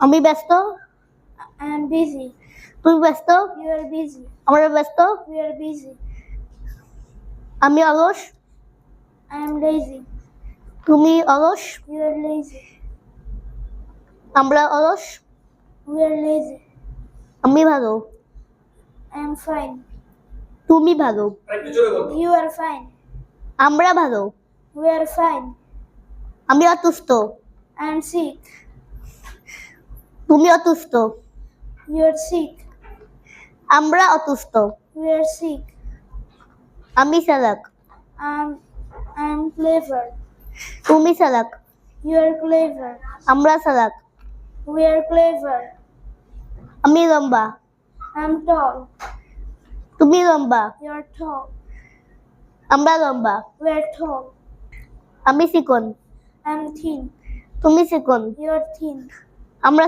আমি ব্যস্ত। I am busy. তুমি ব্যস্ত। You are busy. আমরা ব্যস্ত। We are busy. আমি অলস। I am lazy. তুমি অলস। You are lazy. আমরা অলস। We are lazy. আমি ভালো। I am fine. তুমি ভালো। You are fine. আমরা ভালো। We are fine. আমি অসুস্থ। I am sick. তুমি অসুস্থ। You are sick. আমরা অসুস্থ। We are sick. আমি চালাক। I am clever. তুমি চালাক। You are clever. আমরা চালাক। We are clever. আমি লম্বা। I am tall. তুমি লম্বা। You are tall. আমরা লম্বা। We are tall. আমি চিকন। I am thin. তুমি চিকন। You are thin. আমরা